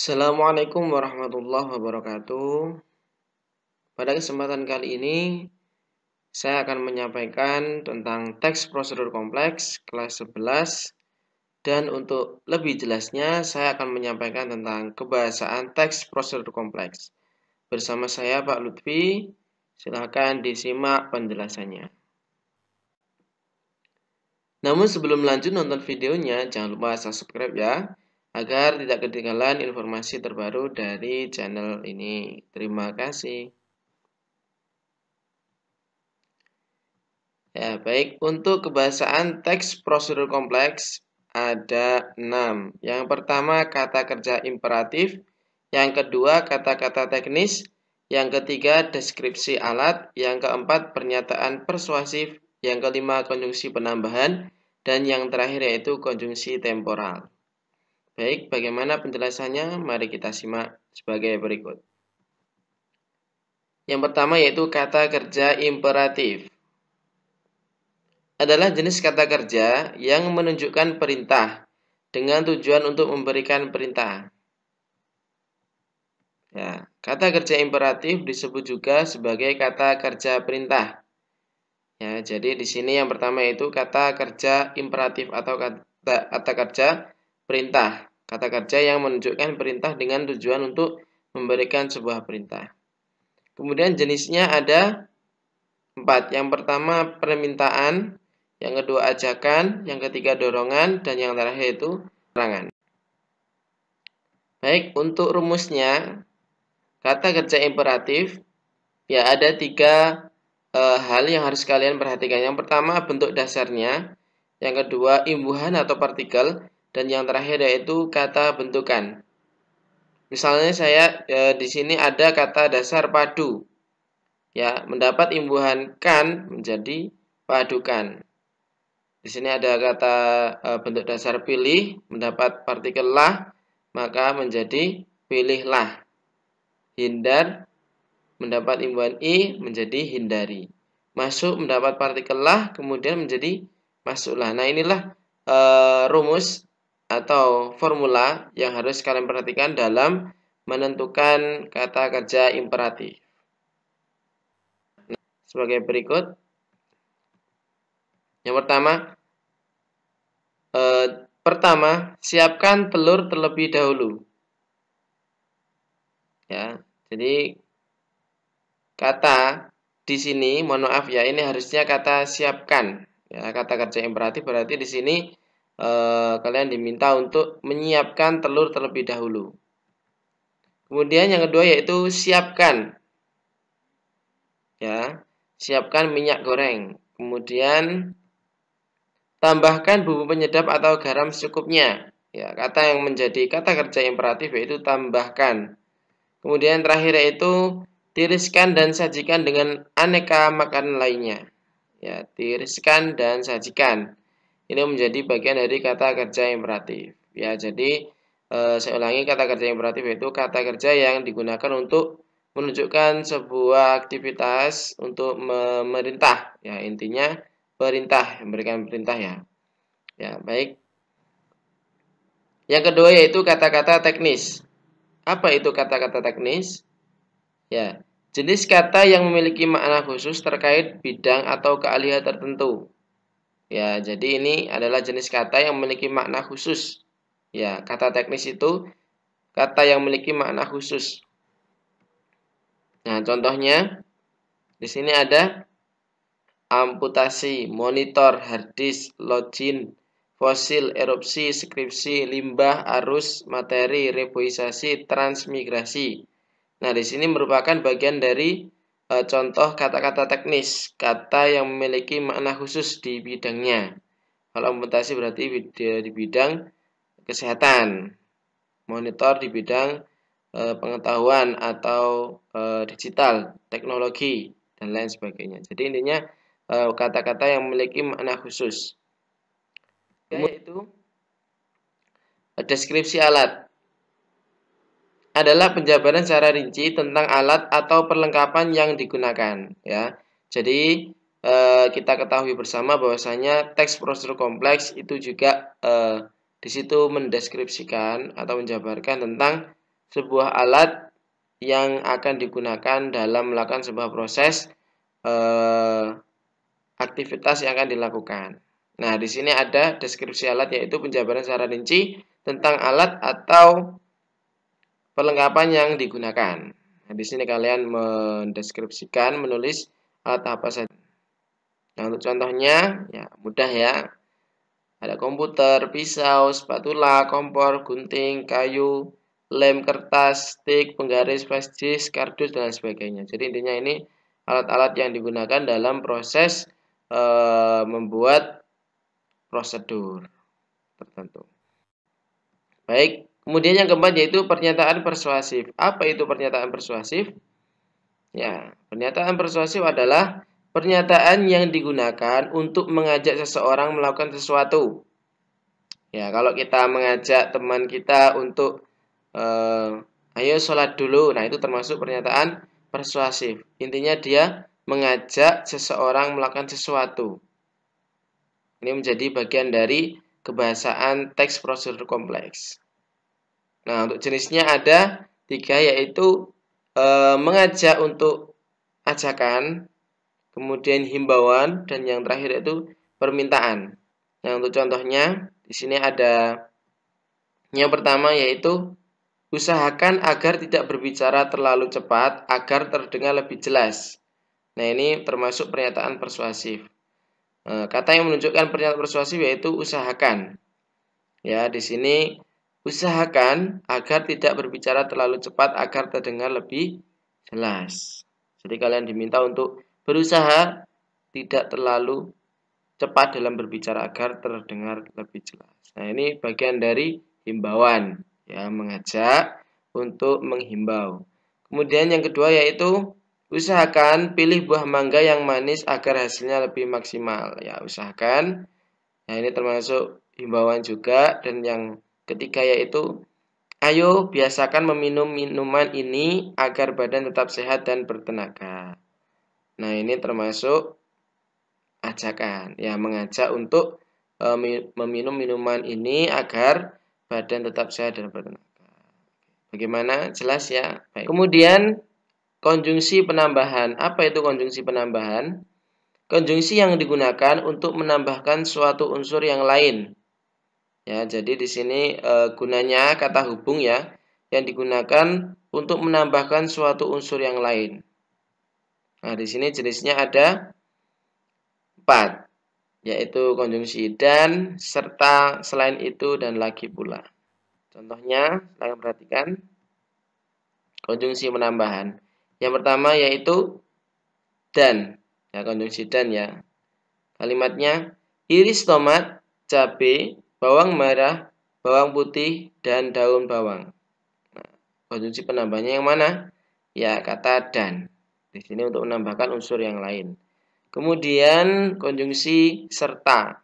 Assalamualaikum warahmatullahi wabarakatuh. Pada kesempatan kali ini, saya akan menyampaikan tentang teks prosedur kompleks kelas 11. Dan untuk lebih jelasnya, saya akan menyampaikan tentang kebahasaan teks prosedur kompleks. Bersama saya Pak Lutfi, silakan disimak penjelasannya. Namun sebelum lanjut nonton videonya, jangan lupa subscribe ya, agar tidak ketinggalan informasi terbaru dari channel ini. Terima kasih. Ya, baik. Untuk kebahasaan teks prosedur kompleks ada 6. Yang pertama kata kerja imperatif, yang kedua kata-kata teknis, yang ketiga deskripsi alat, yang keempat pernyataan persuasif, yang kelima konjungsi penambahan, dan yang terakhir yaitu konjungsi temporal. Baik, bagaimana penjelasannya? Mari kita simak sebagai berikut. Yang pertama yaitu kata kerja imperatif. Adalah jenis kata kerja yang menunjukkan perintah dengan tujuan untuk memberikan perintah. Ya, kata kerja imperatif disebut juga sebagai kata kerja perintah. Ya, jadi di sini yang pertama itu kata kerja imperatif atau kata kerja perintah. Kata kerja yang menunjukkan perintah dengan tujuan untuk memberikan sebuah perintah. Kemudian jenisnya ada 4. Yang pertama permintaan, yang kedua ajakan, yang ketiga dorongan, dan yang terakhir itu larangan. Baik, untuk rumusnya kata kerja imperatif ya ada 3 hal yang harus kalian perhatikan. Yang pertama bentuk dasarnya, yang kedua imbuhan atau partikel, dan yang terakhir yaitu kata bentukan. Misalnya saya di sini ada kata dasar padu. Ya, mendapat imbuhan kan menjadi padukan. Di sini ada kata bentuk dasar pilih, mendapat partikel lah, maka menjadi pilihlah. Hindar, mendapat imbuhan i, menjadi hindari. Masuk, mendapat partikel lah, kemudian menjadi masuklah. Nah, inilah rumus atau formula yang harus kalian perhatikan dalam menentukan kata kerja imperatif. Nah, sebagai berikut. Yang pertama, siapkan telur terlebih dahulu. Ya, jadi kata di sini, mohon maaf ya, ini harusnya kata siapkan. Ya, kata kerja imperatif berarti di sini kalian diminta untuk menyiapkan telur terlebih dahulu. Kemudian yang kedua yaitu siapkan. Ya, siapkan minyak goreng. Kemudian tambahkan bumbu penyedap atau garam secukupnya. Ya, kata yang menjadi kata kerja imperatif yaitu tambahkan. Kemudian terakhir yaitu tiriskan dan sajikan dengan aneka makanan lainnya. Ya, tiriskan dan sajikan. Ini menjadi bagian dari kata kerja imperatif. Ya, jadi saya ulangi, kata kerja imperatif yaitu kata kerja yang digunakan untuk menunjukkan sebuah aktivitas untuk memerintah. Ya, intinya perintah, memberikan perintah ya. Ya, baik. Yang kedua yaitu kata-kata teknis. Apa itu kata-kata teknis? Ya, jenis kata yang memiliki makna khusus terkait bidang atau keahlian tertentu. Ya, jadi ini adalah jenis kata yang memiliki makna khusus. Ya, kata teknis itu kata yang memiliki makna khusus. Nah, contohnya di sini ada amputasi, monitor, harddisk, login, fosil, erupsi, skripsi, limbah, arus, materi, reboisasi, transmigrasi. Nah, di sini merupakan bagian dari contoh kata-kata teknis, kata yang memiliki makna khusus di bidangnya. Kalau amputasi berarti di bidang kesehatan, monitor di bidang pengetahuan atau digital, teknologi, dan lain sebagainya. Jadi intinya kata-kata yang memiliki makna khusus. Yaitu deskripsi alat adalah penjabaran secara rinci tentang alat atau perlengkapan yang digunakan. Ya, jadi kita ketahui bersama bahwasanya teks prosedur kompleks itu juga di situ mendeskripsikan atau menjabarkan tentang sebuah alat yang akan digunakan dalam melakukan sebuah proses aktivitas yang akan dilakukan. Nah, di sini ada deskripsi alat, yaitu penjabaran secara rinci tentang alat atau perlengkapan yang digunakan. Nah, di sini kalian mendeskripsikan, menulis alat apa saja. Nah, untuk contohnya, ya mudah ya. Ada komputer, pisau, spatula, kompor, gunting, kayu, lem, kertas, stik, penggaris, flashdisk, kardus, dan sebagainya. Jadi intinya ini alat-alat yang digunakan dalam proses membuat prosedur tertentu. Baik, kemudian yang keempat yaitu pernyataan persuasif. Apa itu pernyataan persuasif? Ya, pernyataan persuasif adalah pernyataan yang digunakan untuk mengajak seseorang melakukan sesuatu. Ya, kalau kita mengajak teman kita untuk ayo sholat dulu, nah itu termasuk pernyataan persuasif. Intinya dia mengajak seseorang melakukan sesuatu. Ini menjadi bagian dari kebahasaan teks prosedur kompleks. Nah, untuk jenisnya ada 3, yaitu mengajak untuk ajakan, kemudian himbauan, dan yang terakhir yaitu permintaan. Nah, untuk contohnya di sini ada yang pertama, yaitu usahakan agar tidak berbicara terlalu cepat agar terdengar lebih jelas. Nah, ini termasuk pernyataan persuasif. Kata yang menunjukkan pernyataan persuasif yaitu usahakan. Ya, di sini usahakan agar tidak berbicara terlalu cepat agar terdengar lebih jelas. Jadi kalian diminta untuk berusaha tidak terlalu cepat dalam berbicara agar terdengar lebih jelas. Nah, ini bagian dari himbauan, ya, mengajak untuk menghimbau. Kemudian yang kedua yaitu usahakan pilih buah mangga yang manis agar hasilnya lebih maksimal. Ya, usahakan. Nah, ini termasuk himbauan juga. Dan yang ketiga yaitu ayo biasakan meminum minuman ini agar badan tetap sehat dan bertenaga. Nah, ini termasuk ajakan. Ya, mengajak untuk meminum minuman ini agar badan tetap sehat dan bertenaga. Bagaimana? Jelas ya? Baik. Kemudian konjungsi penambahan. Apa itu konjungsi penambahan? Konjungsi yang digunakan untuk menambahkan suatu unsur yang lain. Ya, jadi di sini gunanya kata hubung ya, yang digunakan untuk menambahkan suatu unsur yang lain. Nah, di sini jenisnya ada 4, yaitu konjungsi dan, serta, selain itu, dan lagi pula. Contohnya, silahkan perhatikan konjungsi penambahan. Yang pertama yaitu dan. Ya, konjungsi dan ya. Kalimatnya iris tomat, cabai, bawang merah, bawang putih, dan daun bawang. Nah, konjungsi penambahnya yang mana? Ya, kata dan. Di sini untuk menambahkan unsur yang lain. Kemudian konjungsi serta.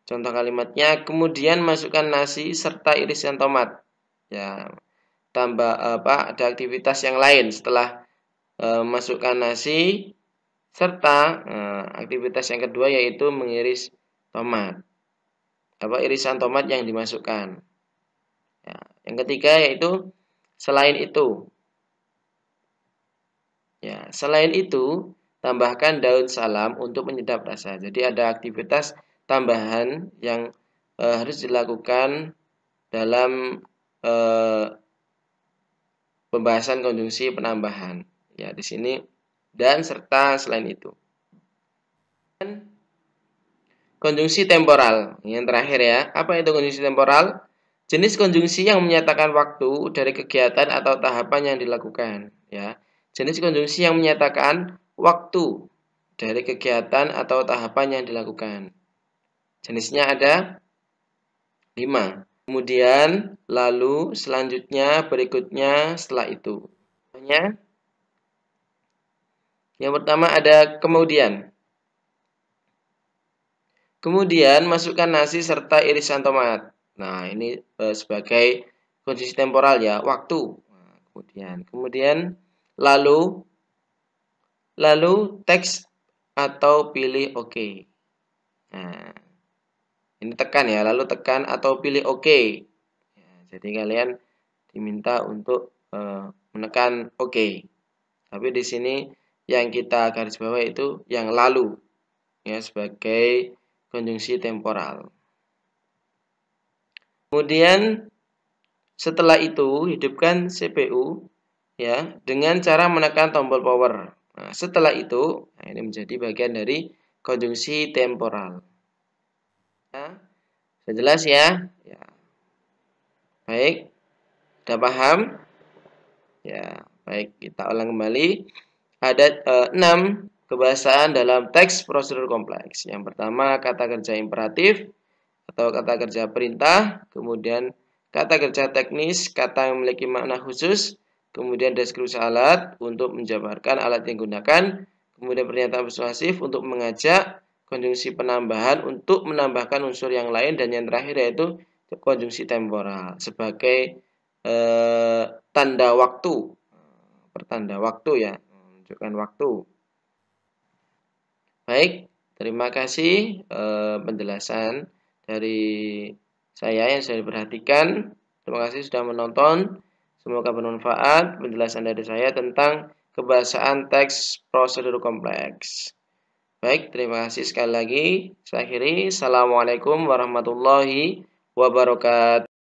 Contoh kalimatnya, kemudian masukkan nasi serta irisan tomat. Ya, tambah ada aktivitas yang lain setelah masukkan nasi serta aktivitas yang kedua yaitu mengiris tomat. Irisan tomat yang dimasukkan. Ya, yang ketiga yaitu selain itu. Ya, selain itu tambahkan daun salam untuk menyedap rasa. Jadi ada aktivitas tambahan yang harus dilakukan dalam pembahasan konjungsi penambahan. Ya, di sini dan serta selain itu. Dan konjungsi temporal. Yang terakhir ya. Apa itu konjungsi temporal? Jenis konjungsi yang menyatakan waktu dari kegiatan atau tahapan yang dilakukan, ya. Jenis konjungsi yang menyatakan waktu dari kegiatan atau tahapan yang dilakukan. Jenisnya ada 5. Kemudian, lalu, selanjutnya, berikutnya, setelah itu. Contohnya, yang pertama ada kemudian. Kemudian, masukkan nasi serta irisan tomat. Nah, ini sebagai konjungsi temporal ya, waktu. Nah, kemudian, lalu teks atau pilih oke. Nah, ini tekan ya, lalu tekan atau pilih oke. Ya, jadi kalian diminta untuk menekan OK. Tapi di sini yang kita garis bawah itu yang lalu, ya, sebagai konjungsi temporal. Kemudian setelah itu hidupkan CPU, ya, dengan cara menekan tombol power. Nah, setelah itu, nah, ini menjadi bagian dari konjungsi temporal. Nah, sudah jelas ya? Ya. Baik, sudah paham? Ya, baik, kita ulang kembali. Ada 6 kebahasaan dalam teks prosedur kompleks. Yang pertama, kata kerja imperatif atau kata kerja perintah, kemudian kata kerja teknis, kata yang memiliki makna khusus, kemudian deskripsi alat untuk menjabarkan alat yang digunakan, kemudian pernyataan persuasif untuk mengajak, konjungsi penambahan untuk menambahkan unsur yang lain, dan yang terakhir yaitu konjungsi temporal sebagai tanda waktu, pertanda waktu, ya, menunjukkan waktu. Baik, terima kasih penjelasan dari saya yang sudah diperhatikan. Terima kasih sudah menonton. Semoga bermanfaat penjelasan dari saya tentang kebahasaan teks prosedur kompleks. Baik, terima kasih sekali lagi. Saya akhiri. Assalamualaikum warahmatullahi wabarakatuh.